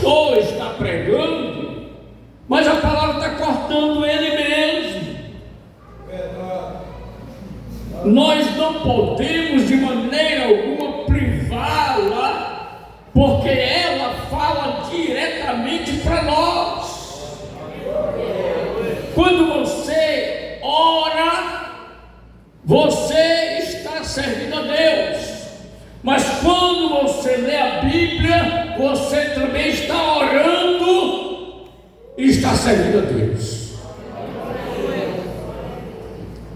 pastor está pregando, mas a palavra está cortando ele mesmo. Nós não podemos de maneira alguma privá-la, porque ela fala diretamente para nós. Quando você ora, você está servindo a Deus. Mas quando você lê a Bíblia, você também está orando e está servindo a Deus.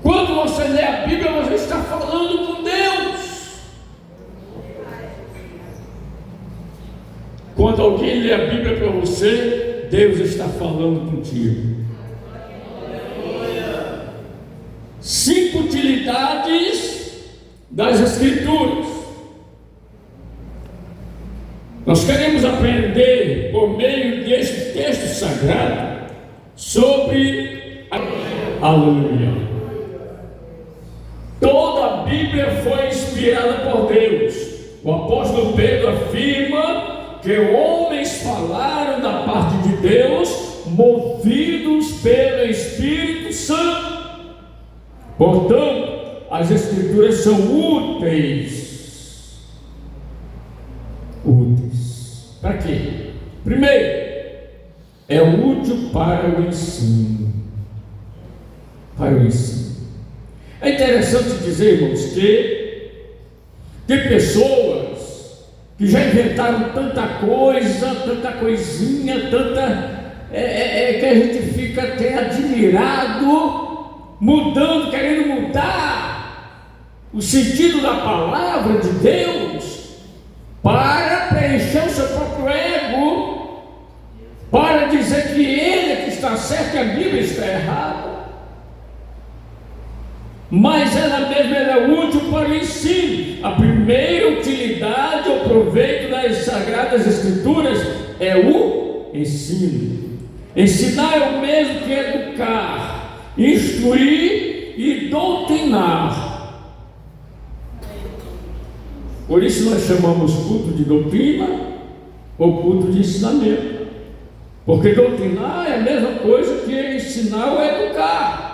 Quando você lê a Bíblia, você está falando com Deus. Quando alguém lê a Bíblia para você, Deus está falando contigo. 5 utilidades das Escrituras. Nós queremos aprender por meio deste texto sagrado sobre a aleluia. Toda a Bíblia foi inspirada por Deus. O apóstolo Pedro afirma que homens falaram da parte de Deus, movidos pelo Espírito Santo. Portanto, as Escrituras são úteis. Para quê? Primeiro, é útil para o ensino. Para o ensino. É interessante dizer, irmãos, que tem pessoas que já inventaram tanta coisa, tanta coisinha, que a gente fica até admirado, querendo mudar o sentido da palavra de Deus para preencher o seu próprio ego, para dizer que ele é que está certo e a Bíblia está errada. Mas ela mesma é útil para o ensino. A primeira utilidade ou proveito das Sagradas Escrituras é o ensino. Ensinar é o mesmo que educar, instruir e doutrinar. Por isso nós chamamos culto de doutrina ou culto de ensinamento. Porque doutrinar é a mesma coisa que ensinar ou educar.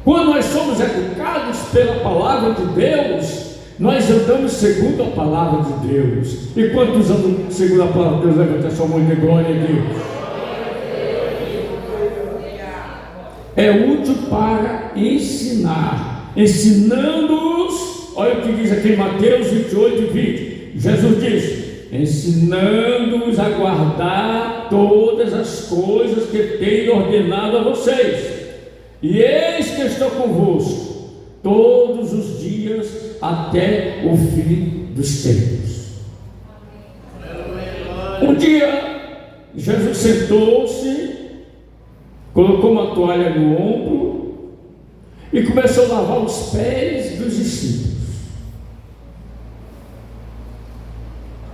Quando nós somos educados pela palavra de Deus, nós andamos segundo a palavra de Deus. E quantos andam segundo a palavra de Deus? Levanta a sua mão de glória a Deus. É útil para ensinar, ensinando-os. Olha o que diz aqui em Mateus 28 e 20. Jesus diz: ensinando-os a guardar todas as coisas que tenho ordenado a vocês. E eis que estou convosco todos os dias até o fim dos tempos. Um dia, Jesus sentou-se, colocou uma toalha no ombro e começou a lavar os pés dos discípulos.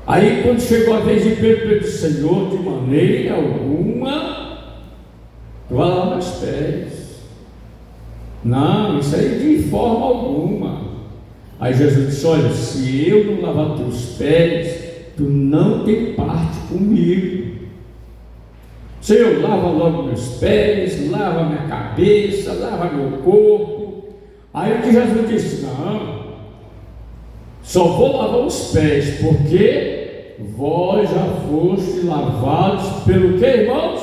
Aí, quando chegou a vez de Pedro disse: Senhor, de maneira alguma, tu vai lavar os pés. Não, isso aí de forma alguma. Aí Jesus disse: olha, se eu não lavar teus pés, tu não tem parte comigo. Senhor, lava logo meus pés, lava minha cabeça, lava meu corpo. Aí o que Jesus disse: não, só vou lavar os pés, porque vós já foste lavados pelo que, irmãos?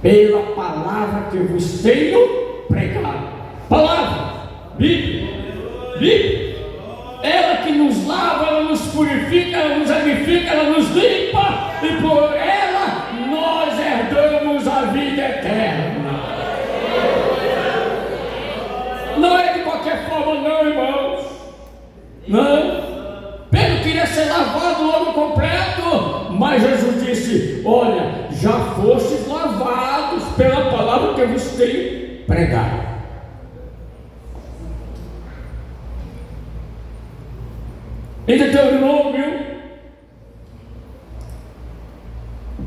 Pela palavra que eu vos tenho pregado. Palavra, Bíblia. Ela que nos lava, ela nos purifica, ela nos edifica, ela nos limpa, e por ela nós herdamos a vida eterna. Não é de qualquer forma, não, irmãos. Não. Pedro queria ser lavado logo completo, mas Jesus disse: olha, já fostes lavados pela palavra que eu vos tenho pregado. Em Deuteronômio,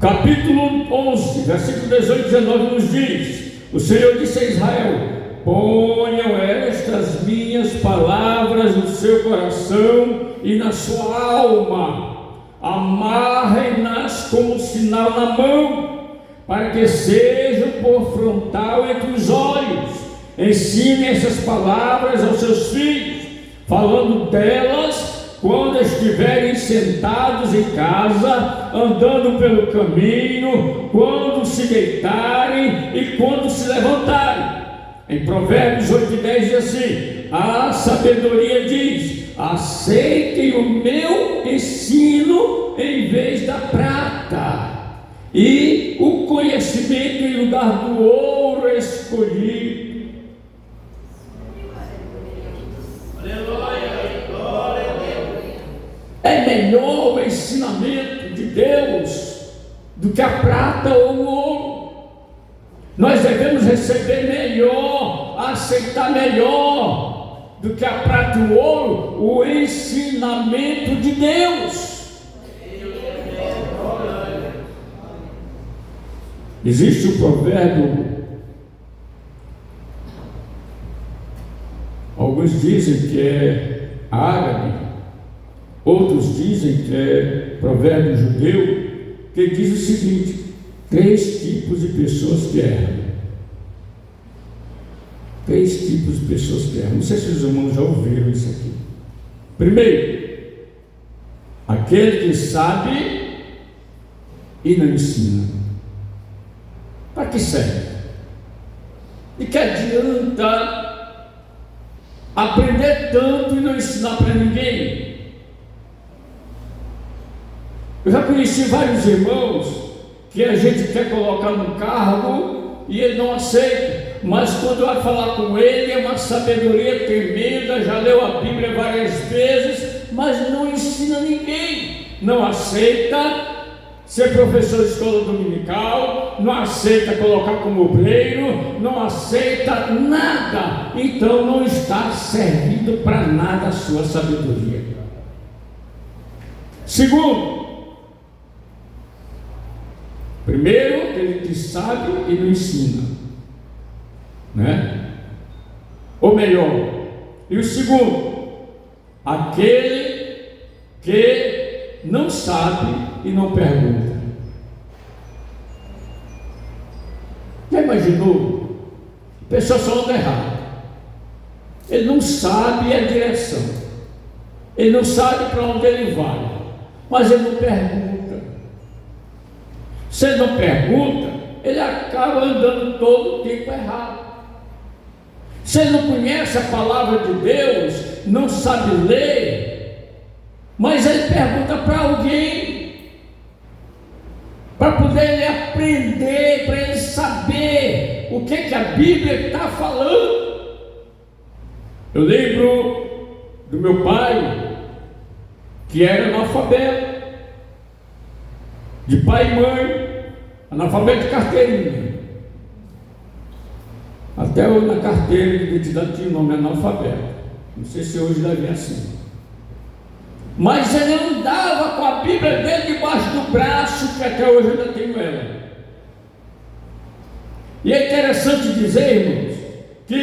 capítulo 11, versículo 18 e 19 nos diz: o Senhor disse a Israel: ponham estas minhas palavras no seu coração e na sua alma, amarrem-nas como sinal na mão, para que sejam por frontal entre os olhos. Ensinem essas palavras aos seus filhos, falando delas quando estiverem sentados em casa, andando pelo caminho, quando se deitarem e quando se levantarem. Em Provérbios 8:10 diz assim: a sabedoria diz: aceitem o meu ensino em vez da prata, e o conhecimento em lugar do ouro escolhido. É melhor o ensinamento de Deus do que a prata ou o ouro. Nós devemos receber melhor, aceitar melhor do que a prata e o ouro, o ensinamento de Deus. Existe um provérbio, alguns dizem que é árabe, outros dizem que é provérbio judeu, que diz o seguinte: 3 tipos de pessoas que erram. 3 tipos de pessoas que erram. Não sei se os irmãos já ouviram isso aqui. Primeiro, aquele que sabe e não ensina. Para que serve? E que adianta aprender tanto e não ensinar para ninguém? Eu já conheci vários irmãos que a gente quer colocar no cargo e ele não aceita, mas quando vai falar com ele é uma sabedoria tremenda, já leu a Bíblia várias vezes, mas não ensina ninguém, não aceita ser professor de escola dominical, não aceita colocar como obreiro, não aceita nada, então não está servindo para nada a sua sabedoria. Segundo, primeiro, aquele que sabe e não ensina, né? Ou melhor, e o segundo, aquele que não sabe e não pergunta. Já imaginou? A pessoa só anda errado. Ele não sabe a direção, ele não sabe para onde ele vai, mas ele não pergunta. Se ele não pergunta, ele acaba andando todo o tempo errado. Se ele não conhece a palavra de Deus, não sabe ler, mas ele pergunta para alguém, para poder ele aprender, para ele saber o que a Bíblia está falando. Eu lembro do meu pai, que era analfabeto, de pai e mãe, analfabeto de carteirinha. Até eu na carteira de identidade tinha o nome analfabeto. Não sei se hoje deve ser assim. Mas ele andava com a Bíblia dele debaixo do braço, que até hoje eu ainda tenho ela. E é interessante dizer, irmãos, que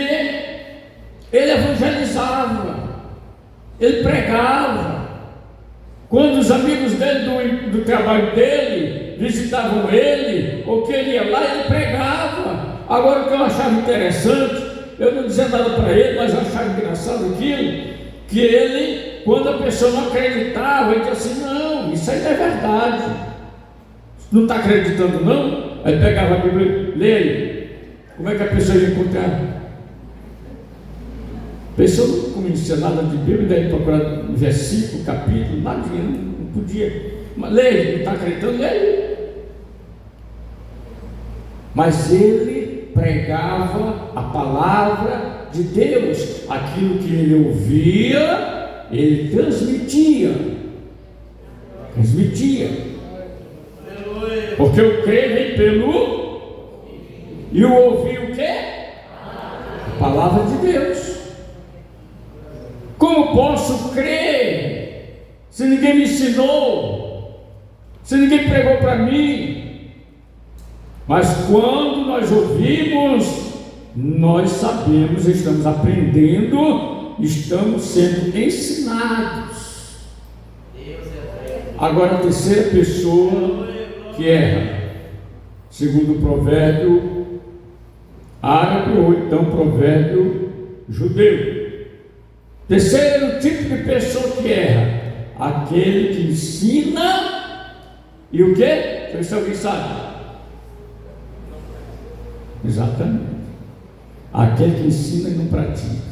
ele evangelizava, ele pregava. Quando os amigos dele do trabalho dele visitavam ele, ou que ele ia lá, ele pregava. Agora, o que eu achava interessante, eu não dizia nada para ele, mas eu achava engraçado aquilo, que ele, quando a pessoa não acreditava, ele dizia assim: não, isso aí não é verdade, não está acreditando não? Aí pegava a Bíblia, lê aí, como é que a pessoa ia encontrar? A pessoa não conhecia nada de Bíblia, daí procurar versículo, capítulo, nada, não podia. Mas lê, não está acreditando, lê aí. Mas ele pregava a palavra de Deus, aquilo que ele ouvia, ele transmitia. Porque o crer vem pelo, e o ouvir o quê? A palavra de Deus. Como posso crer se ninguém me ensinou, se ninguém pregou para mim? Mas quando nós ouvimos, nós sabemos, estamos aprendendo, estamos sendo ensinados. Agora, a terceira pessoa que erra, segundo o provérbio árabe ou então provérbio judeu. Terceiro tipo de pessoa que erra, aquele que ensina e o quê? Não sei se alguém sabe. Exatamente. Aquele que ensina e não pratica.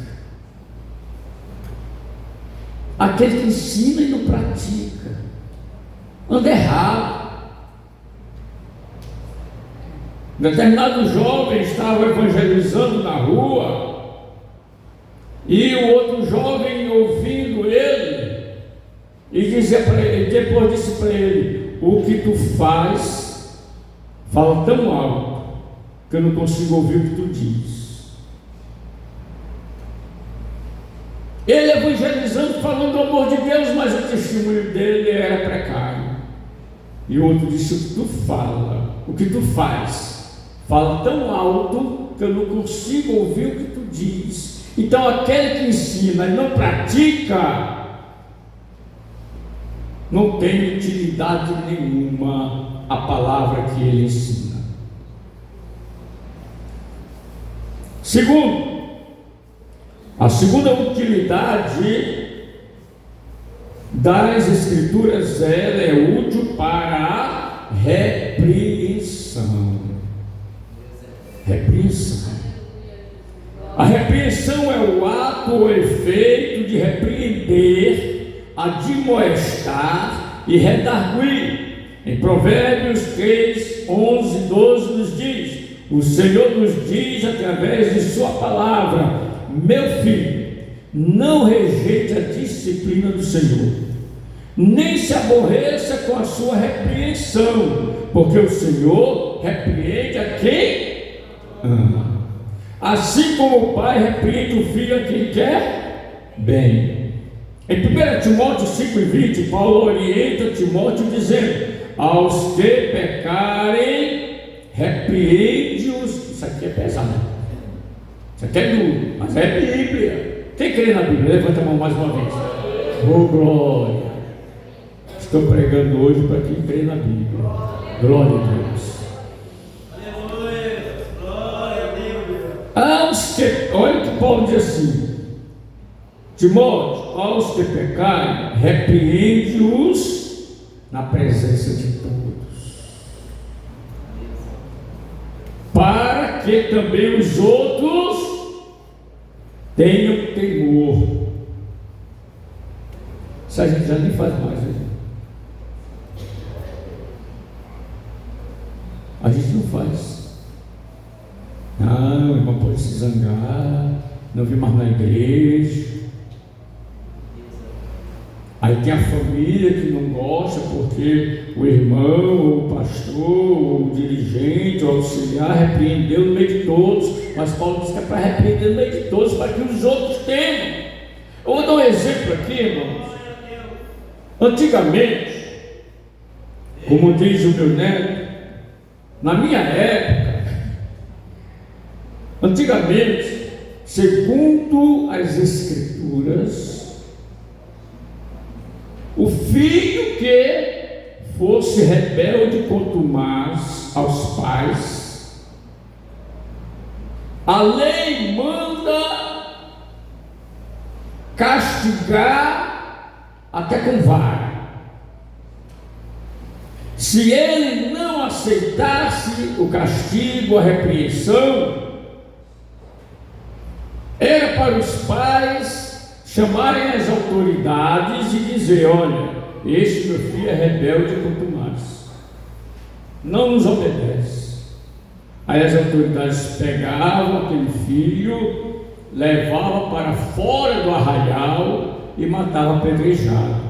Aquele que ensina e não pratica. Anda errado. Determinado jovem estava evangelizando na rua, e o outro jovem ouvindo ele, e dizia para ele, depois disse para ele: o que tu faz fala tão alto que eu não consigo ouvir o que tu diz. Ele evangelizando, falando do amor de Deus, mas o testemunho dele era precário. E o outro disse: o que tu fala, o que tu faz fala tão alto que eu não consigo ouvir o que tu diz. Então aquele que ensina e não pratica não tem utilidade nenhuma a palavra que ele ensina. Segundo, a segunda utilidade das Escrituras, ela é útil para a repreensão. Repreensão. A repreensão é o ato ou efeito de repreender, admoestar e redarguir. Em Provérbios 3, 11, 12 nos diz: o Senhor nos diz através de sua palavra: meu filho, não rejeite a disciplina do Senhor, nem se aborreça com a sua repreensão, porque o Senhor repreende a quem ama, assim como o pai repreende o filho a quem quer bem. Em 1 Timóteo 5:20, Paulo orienta Timóteo dizendo: aos que pecarem, repreende-os. Isso aqui é pesado, isso aqui é duro, mas é Bíblia. Quem crê na Bíblia? Levanta a mão mais uma vez. Oh, glória! Estou pregando hoje para quem crê na Bíblia. Glória a Deus. Aos que, olha o que Paulo diz assim: Timóteo, aos que pecarem, repreende-os na presença de todos, para que também os outros tenham temor. Isso a gente já nem faz mais, né? A gente não faz. Não, o irmão pode se zangar, não vi mais na igreja. Aí tem a família que não gosta porque o irmão, ou o pastor, ou o dirigente, ou o auxiliar repreendeu no meio de todos. Mas Paulo diz que é para repreender no meio de todos, para que os outros temam. Eu vou dar um exemplo aqui, irmãos. Antigamente, como diz o meu neto, na minha época, antigamente, segundo as Escrituras, o filho que fosse rebelde contumaz aos pais, a lei manda castigar até com vara. Se ele não aceitasse o castigo, a repreensão, era para os pais chamarem as autoridades e dizer: olha, este meu filho é rebelde contumaz, não nos obedece. Aí as autoridades pegavam aquele filho, levavam para fora do arraial e matavam apedrejado,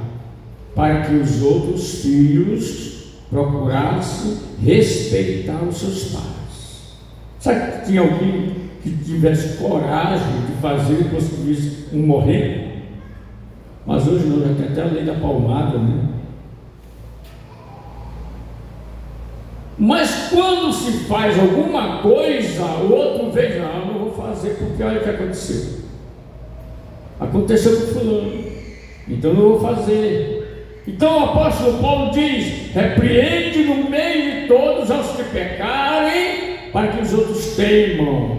para que os outros filhos procurassem respeitar os seus pais. Sabe que tinha alguém que tivesse coragem de fazer e conseguisse um morrer? Mas hoje não, já tem até a lei da palmada, né? Mas quando se faz alguma coisa, o outro vê: não, não vou fazer porque olha o que aconteceu. Aconteceu com fulano, então não vou fazer. Então o apóstolo Paulo diz: repreende no meio de todos aos que pecarem, para que os outros temam.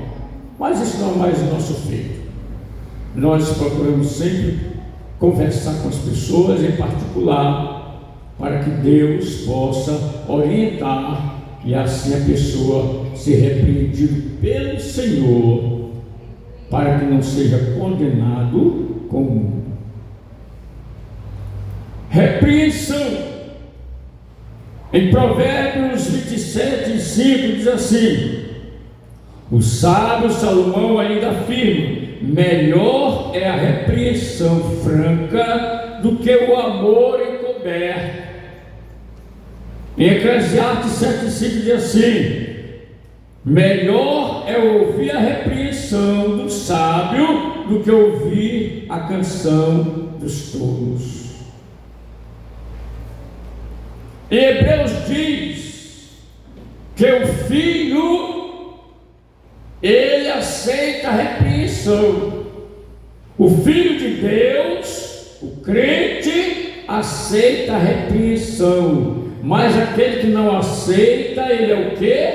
Mas isso não é mais o nosso feito. Nós procuramos sempre conversar com as pessoas em particular, para que Deus possa orientar e assim a pessoa ser repreendida pelo Senhor, para que não seja condenado com o mundo. Repreensão. Em Provérbios 27:5 diz assim: o sábio Salomão ainda afirma: melhor é a repreensão franca do que o amor encoberto. Em Eclesiastes 7:5 diz assim: melhor é ouvir a repreensão do sábio do que ouvir a canção dos tolos. Em Hebreus diz que o filho, ele aceita a repreensão. O filho de Deus, o crente, aceita a repreensão. Mas aquele que não aceita, ele é o quê?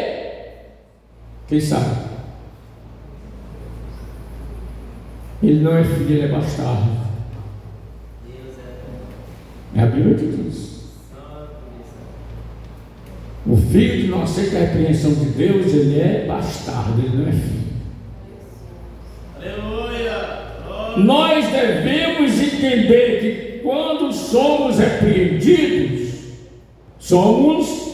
Quem sabe? Ele não é filho, ele é bastardo. É a Bíblia que diz. O filho que não aceita a repreensão de Deus, ele é bastardo, ele não é filho. Aleluia! Nós devemos entender que quando somos repreendidos, somos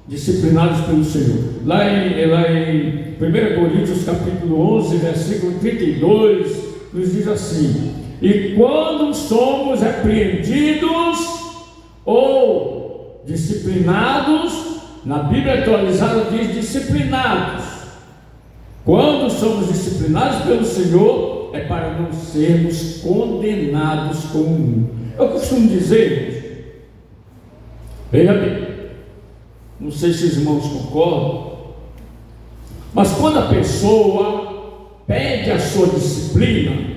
disciplinados pelo Senhor. Lá em 1 Coríntios capítulo 11, versículo 32, nos diz assim: e quando somos repreendidos ou disciplinados, na Bíblia atualizada diz disciplinados. Quando somos disciplinados pelo Senhor, é para não sermos condenados com o mundo. Eu costumo dizer, veja bem, não sei se os irmãos concordam, mas quando a pessoa pede a sua disciplina,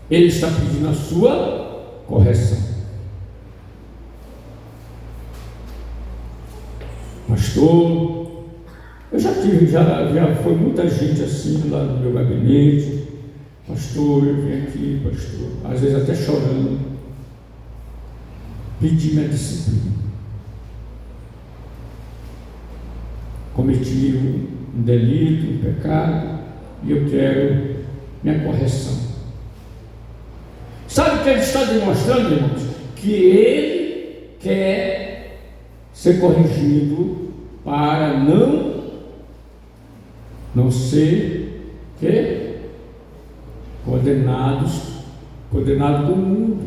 ele está pedindo a sua correção. Pastor, eu já foi muita gente assim lá no meu gabinete. Pastor, eu vim aqui, pastor, às vezes até chorando, pedir minha disciplina. Cometi um delito, um pecado, e eu quero minha correção. Sabe o que ele está demonstrando, irmãos? Que ele quer ser corrigido para não ser condenado com o mundo.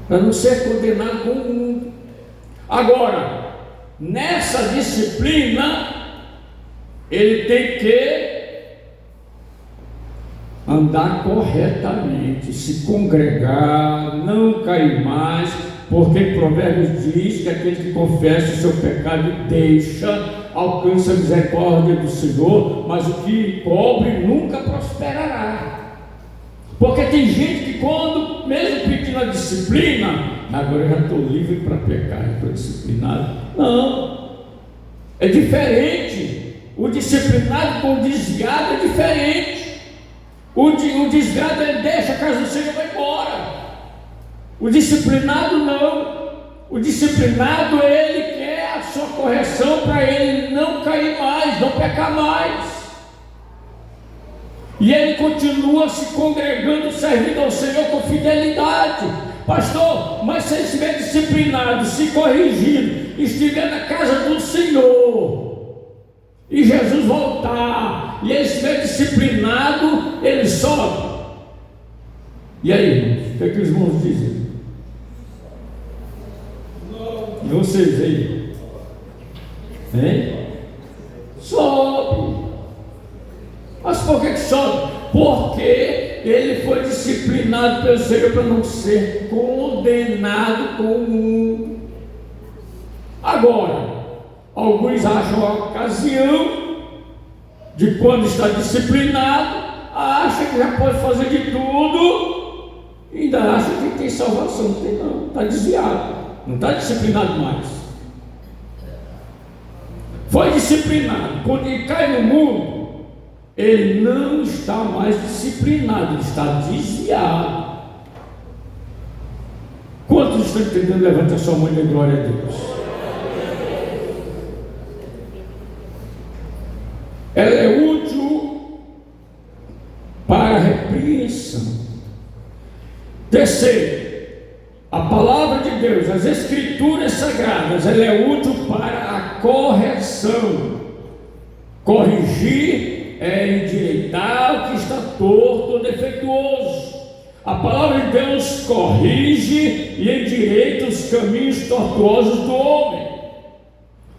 Para não ser condenado com o mundo. Agora, nessa disciplina, ele tem que andar corretamente, se congregar, não cair mais, porque Provérbios diz que aquele que confessa o seu pecado e deixa, alcança a misericórdia do Senhor, mas o que cobre nunca prosperará. Porque tem gente que quando, mesmo pedindo a disciplina, agora eu já estou livre para pecar, estou disciplinado. Não, é diferente. O disciplinado com o desviado é diferente. O desviado, ele deixa a casa do Senhor e vai embora. O disciplinado não. O disciplinado, ele quer a sua correção para ele não cair mais, não pecar mais. E ele continua se congregando, servindo ao Senhor com fidelidade. Pastor, mas se ele estiver disciplinado, se corrigindo, estiver na casa do Senhor, e Jesus voltar, e ele estiver disciplinado, ele sobe. E aí, o que é que os irmãos dizem? E vocês aí? Hein? Sobe. Mas por que sobe? Porque ele foi disciplinado pelo Senhor para não ser condenado com o mundo. Agora, alguns acham a ocasião de quando está disciplinado, acha que já pode fazer de tudo e ainda acha que tem salvação. Não tem não, está desviado, não está disciplinado mais. Foi disciplinado, quando ele cai no mundo, ele não está mais disciplinado, ele está desviado. Quantos estão entendendo? Levanta a sua mão e dê glória a Deus. Ela é útil para a repreensão. Terceiro, a palavra de Deus, as escrituras sagradas, ela é útil para a correção. Corrigir é endireitar o que está torto ou defeituoso. A palavra de Deus corrige e endireita os caminhos tortuosos do homem.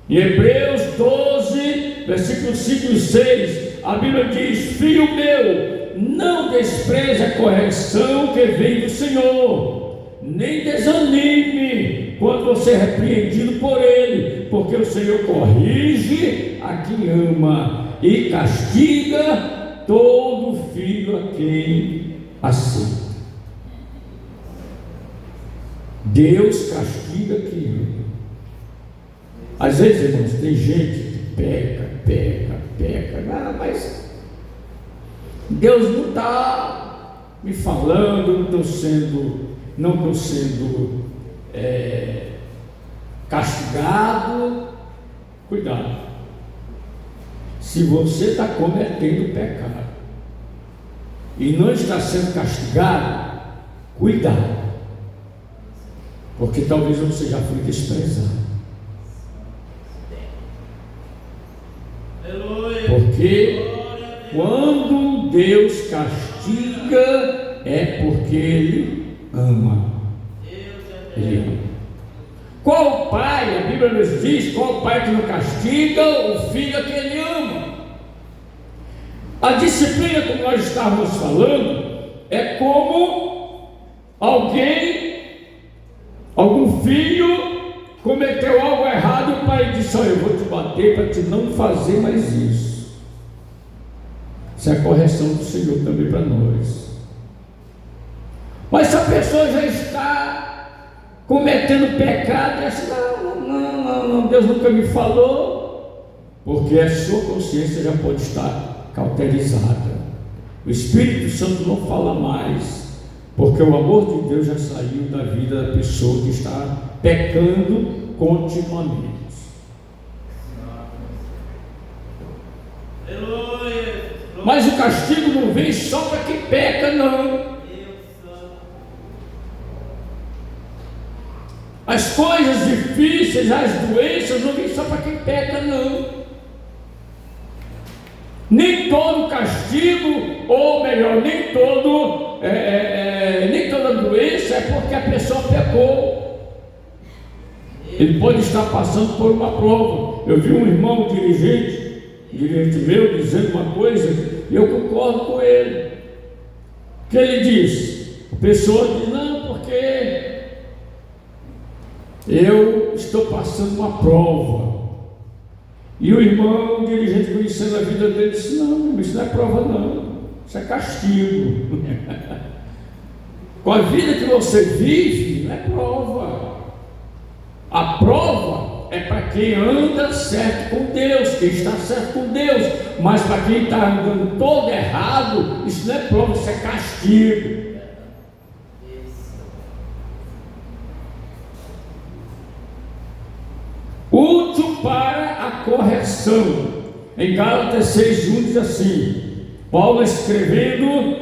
Em Hebreus 12, versículos 5 e 6, a Bíblia diz: filho meu, não despreze a correção que vem do Senhor, nem desanime quando você é repreendido por Ele, porque o Senhor corrige a quem ama e castiga todo filho a quem aceita. Deus castiga quem ama. Às vezes, irmãos, tem gente que peca, mas Deus não está me falando, não estou sendo castigado. Cuidado, se você está cometendo pecado e não está sendo castigado, cuidado, porque talvez você já foi desprezado. Porque quando Deus castiga, é porque Ele ama. Ele ama. Qual pai, a Bíblia nos diz, qual pai que não castiga o filho a quem ele ama? A disciplina, como nós estávamos falando, é como algum filho cometeu algo errado e o pai disse: olha, eu vou te bater para te não fazer mais isso. Isso é a correção do Senhor também para nós. Mas se a pessoa já está cometendo pecado, e diz: não, Deus nunca me falou, porque a sua consciência já pode estar cauterizada. O Espírito Santo não fala mais, porque o amor de Deus já saiu da vida da pessoa que está pecando continuamente. Mas o castigo não vem só para quem peca, não. As coisas difíceis, as doenças não vêm só para quem peca, não. Nem todo castigo, ou melhor, nem toda doença é porque a pessoa pecou. Ele pode estar passando por uma prova. Eu vi um irmão dirigente meu dizendo uma coisa e eu concordo com ele. O que ele diz? A pessoa diz: não, porque eu estou passando uma prova. E o irmão dirigente, conhecendo a vida dele, disse: não, isso não é prova não, isso é castigo. Com a vida que você vive, não é prova. A prova é para quem anda certo com Deus, quem está certo com Deus. Mas para quem está andando todo errado, isso não é prova, isso é castigo. Útil para a correção. Em Gálatas 6:1 diz assim: Paulo escrevendo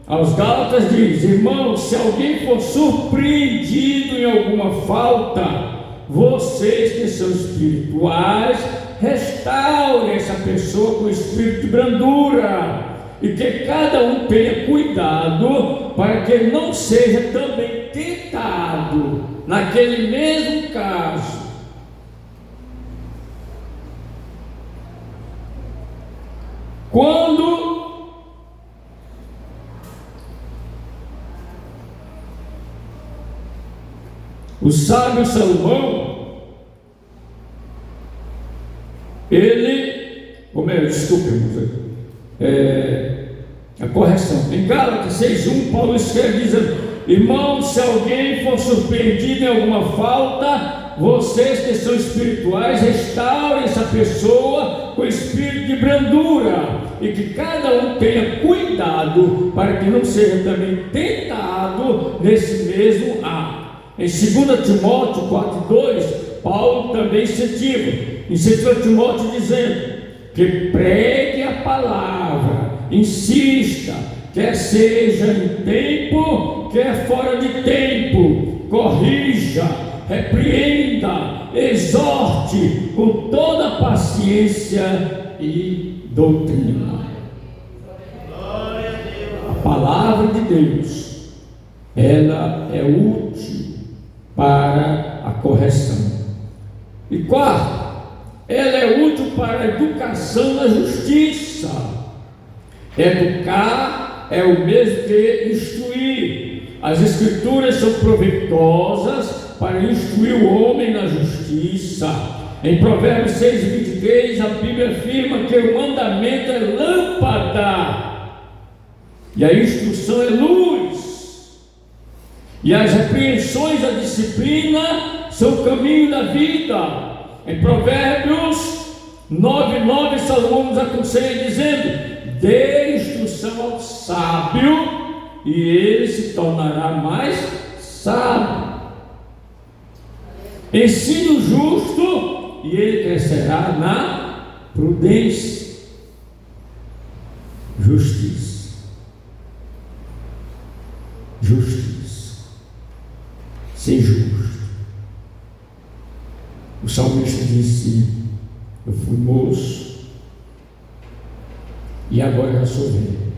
aos Gálatas diz: irmãos, se alguém for surpreendido em alguma falta, vocês que são espirituais, restaurem essa pessoa com espírito de brandura, e que cada um tenha cuidado para que ele não seja também tentado naquele mesmo caso. Quando o sábio Salomão, a correção, em Gálatas 6:1, Paulo escreve dizendo: Irmãos, se alguém for surpreendido em alguma falta, vocês que são espirituais, restaurem essa pessoa com espírito de brandura, e que cada um tenha cuidado para que não seja também tentado nesse mesmo ato. Em 2 Timóteo 4,2, Paulo também incentiva Timóteo dizendo que pregue a palavra, insista, quer seja em tempo, quer fora de tempo, corrija, repreenda, exorte com toda paciência e doutrina. A palavra de Deus, ela é útil para a correção. E quarto, ela é útil para a educação na justiça. Educar é o mesmo que instruir. As Escrituras são proveitosas para instruir o homem na justiça. Em Provérbios 6:23, a Bíblia afirma que o mandamento é lâmpada e a instrução é luz. E as repreensões da disciplina são o caminho da vida. Em Provérbios 9:9, Salomão nos aconselha dizendo: dê instrução ao sábio e ele se tornará mais sábio. Ensine o justo e ele crescerá na prudência. Justiça. Ser justo. O salmista disse: eu fui moço e agora já sou velho,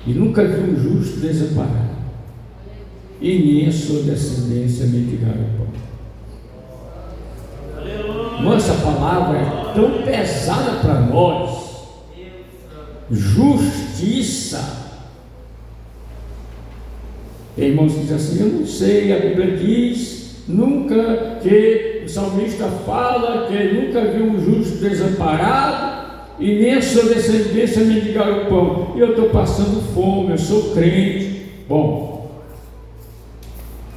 e nunca vi um justo desamparado, e nem a sua descendência mendigar o pão. Nossa palavra é tão pesada para nós. Justiça. Tem irmãos que dizem assim: eu não sei, a Bíblia diz nunca, que o salmista fala que ele nunca viu um justo desamparado e nem a sua descendência mendigar o pão. E eu estou passando fome, eu sou crente. Bom,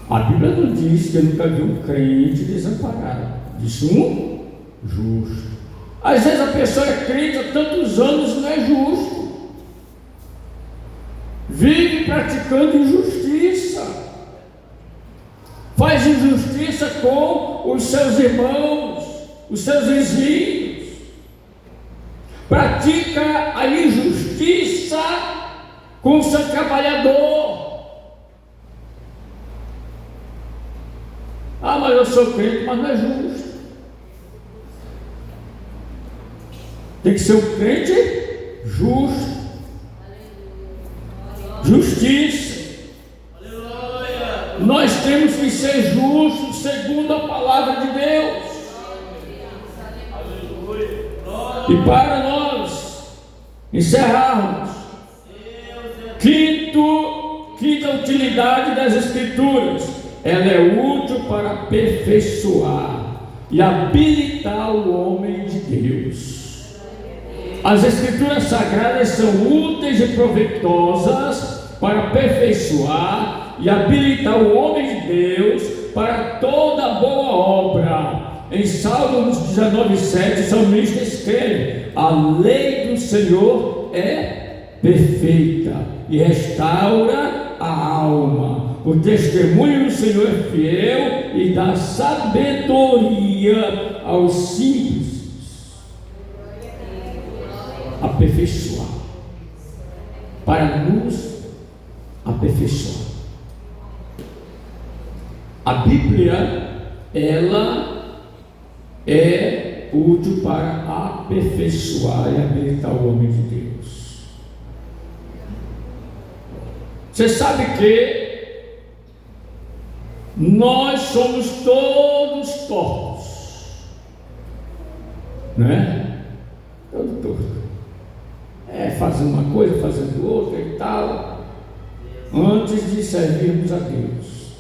a Bíblia não diz que eu nunca vi um crente desamparado, diz um justo. Às vezes a pessoa é crente há tantos anos e não é justo, vive praticando injustiça, faz injustiça com os seus irmãos, os seus vizinhos, pratica a injustiça com o seu trabalhador. Ah, mas eu sou crente, mas não é justo. Tem que ser um crente justo. Justiça. Nós temos que ser justos segundo a palavra de Deus. E para nós encerrarmos, quinta utilidade das Escrituras: ela é útil para aperfeiçoar e habilitar o homem de Deus. As Escrituras Sagradas são úteis e proveitosas para aperfeiçoar e habilitar o homem de Deus para toda boa obra. Em Salmos 19:7, o salmista escreve: a lei do Senhor é perfeita e restaura a alma. O testemunho do Senhor é fiel e dá sabedoria aos simples. Aperfeiçoar, para nos aperfeiçoar. A Bíblia, ela é útil para aperfeiçoar e habilitar o homem de Deus. Você sabe que nós somos todos tortos, não é? Todo torto. Fazendo uma coisa, fazendo outra e tal, antes de servirmos a Deus.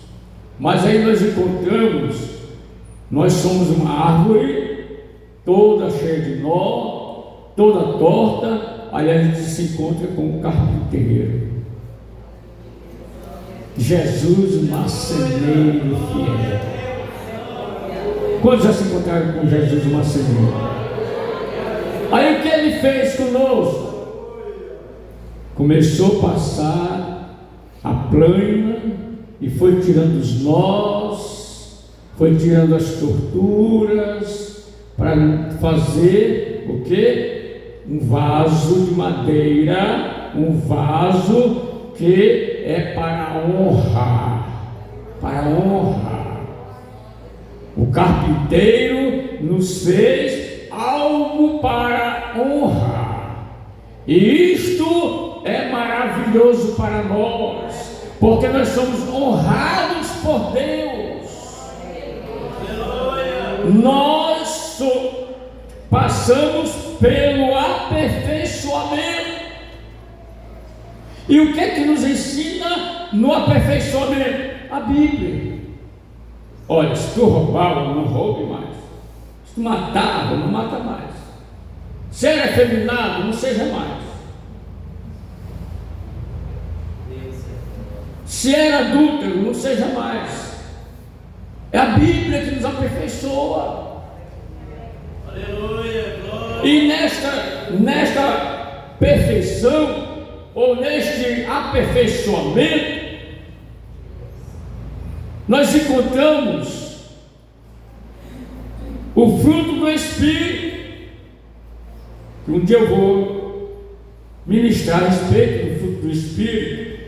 Mas aí nós encontramos, nós somos uma árvore toda cheia de nó, toda torta. Aí a gente se encontra com um carpinteiro. Jesus, o marceneiro fiel. Quantos já se encontraram com Jesus, o marceneiro? Aí o que ele fez conosco? Começou a passar a plana e foi tirando os nós, foi tirando as torturas, para fazer o que? Um vaso de madeira, um vaso que é para honrar, para honrar. O carpinteiro nos fez algo para honrar, e isto é maravilhoso para nós, porque nós somos honrados por Deus. Nós passamos pelo aperfeiçoamento. E o que é que nos ensina no aperfeiçoamento? A Bíblia. Olha, se tu roubava, não roube mais. Se tu matava, não mata mais. Se era efeminado, não seja mais. Se era adúltero, não seja mais. É a Bíblia que nos aperfeiçoa. Aleluia, glória. E nesta perfeição, ou neste aperfeiçoamento, nós encontramos o fruto do Espírito. Um dia eu vou ministrar a respeito do fruto do Espírito,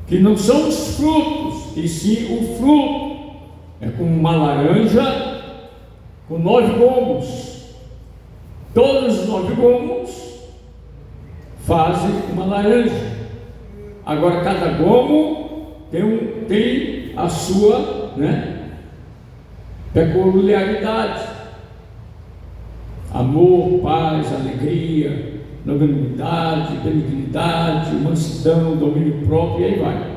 que não são os frutos, e sim o fruto. É como uma laranja com 9 gomos. Todos os 9 gomos fazem uma laranja. Agora cada gomo tem a sua, peculiaridade. Amor, paz, alegria, longanimidade, benignidade, mansidão, domínio próprio, e aí vai.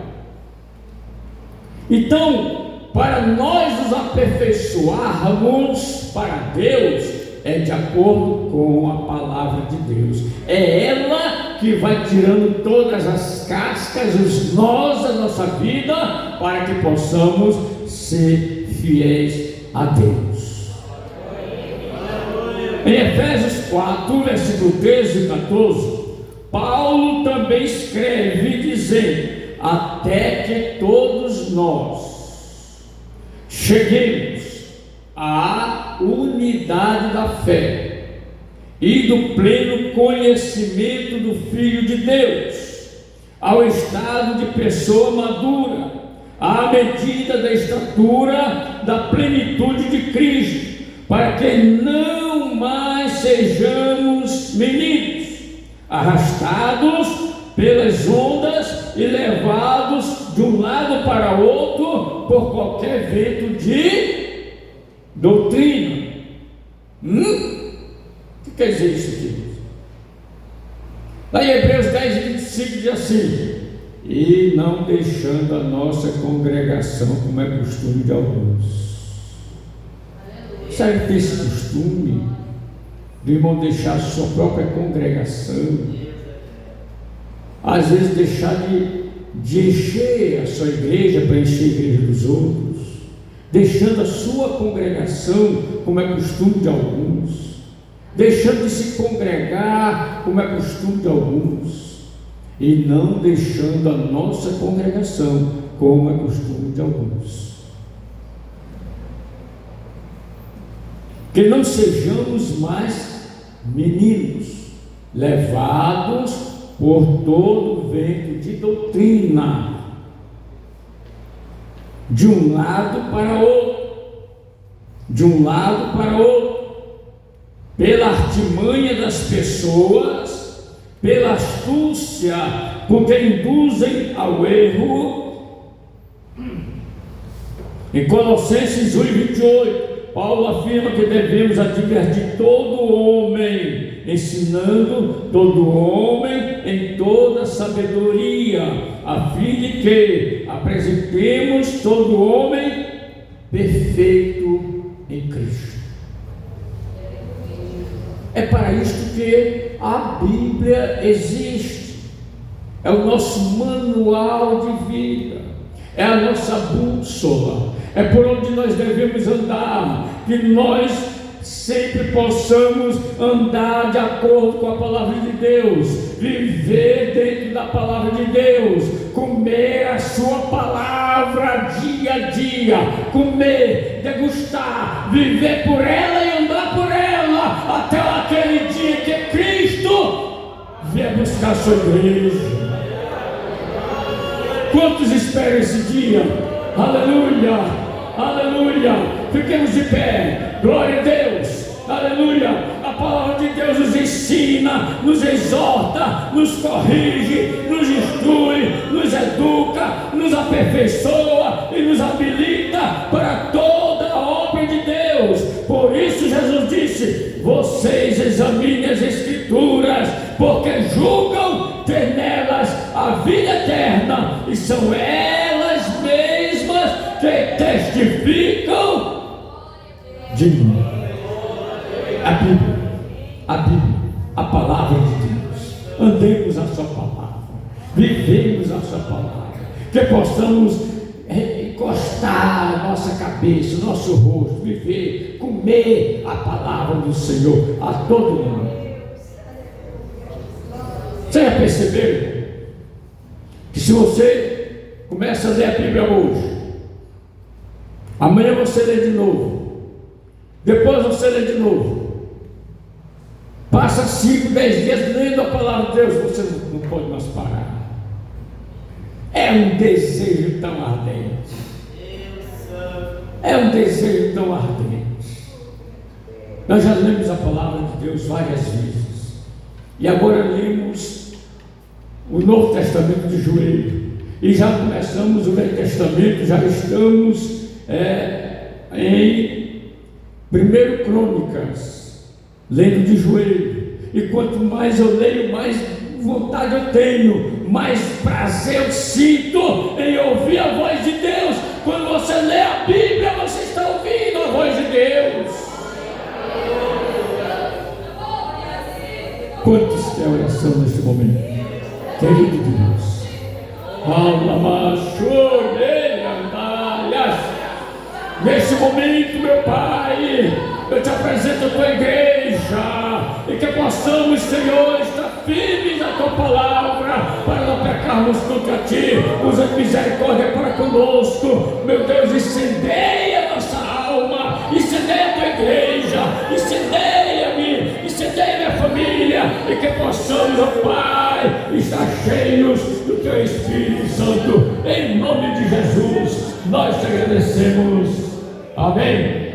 Então, para nós nos aperfeiçoarmos para Deus, é de acordo com a palavra de Deus. É ela que vai tirando todas as cascas, os nós da nossa vida, para que possamos ser fiéis a Deus. Em Efésios 4, versículo 13 e 14, Paulo também escreve dizendo: até que todos nós cheguemos à unidade da fé e do pleno conhecimento do Filho de Deus, ao estado de pessoa madura, à medida da estatura da plenitude de Cristo, para que não mais sejamos meninos, arrastados pelas ondas e levados de um lado para outro por qualquer vento de doutrina. O que quer dizer isso aqui? Lá em Hebreus 10:25 diz assim: e não deixando a nossa congregação, como é costume de alguns. Sabe que tem esse costume do irmão deixar a sua própria congregação, às vezes deixar de encher a sua igreja para encher a igreja dos outros, deixando a sua congregação, como é costume de alguns, deixando de se congregar, como é costume de alguns, e não deixando a nossa congregação, como é costume de alguns. Que não sejamos mais meninos, levados por todo vento de doutrina, de um lado para outro, pela artimanha das pessoas, pela astúcia com que induzem ao erro. Em Colossenses 1:28, Paulo afirma que devemos advertir todo homem, ensinando todo homem em toda sabedoria, a fim de que apresentemos todo homem perfeito em Cristo. É para isso que a Bíblia existe. É o nosso manual de vida. é a nossa bússola, é por onde nós devemos andar, que nós sempre possamos andar de acordo com a palavra de Deus, viver dentro da palavra de Deus, comer a sua palavra dia a dia, comer, degustar, viver por ela e andar por ela, até aquele dia que Cristo vier buscar a sua igreja. Quantos esperam esse dia? Aleluia, aleluia. Fiquemos de pé, glória a Deus, aleluia. A palavra de Deus nos ensina, nos exorta, nos corrige, nos instrui, nos educa, nos aperfeiçoa e nos habilita para toda a obra de Deus. Por isso Jesus disse: vocês examinem as Escrituras, porque julgam ter nelas a vida eterna, e são elas mesmas que testificam de mim. A Bíblia, a palavra de Deus. Andemos a sua palavra, vivemos a sua palavra, que possamos encostar a nossa cabeça, o nosso rosto, viver, comer a palavra do Senhor a todo momento. Você já percebeu que se você começa a ler a Bíblia hoje, amanhã você lê de novo, depois você lê de novo, passa 5, 10 dias lendo a palavra de Deus, você não pode mais parar. É um desejo tão ardente, é um desejo tão ardente. Nós já lemos a palavra de Deus várias vezes, e agora lemos o Novo Testamento de joelho, e já começamos o Velho Testamento, já estamos em 1 Crônicas, lendo de joelho, e quanto mais eu leio, mais vontade eu tenho, mais prazer eu sinto em ouvir a voz de Deus. Quando você lê a Bíblia, você está ouvindo a voz de Deus. Quantos têm oração neste momento? Querido Deus, nesse momento, meu Pai, eu te apresento a tua igreja, e que possamos, Senhor, estar firmes na tua palavra, para não pecarmos contra ti. Usa misericórdia para conosco, meu Deus. Incendeia a nossa alma, incendeia a tua igreja, incendeia-me, incendeia minha família, e que possamos, ó Pai, estar cheios do teu Espírito Santo. Em nome de Jesus nós te agradecemos. Amém.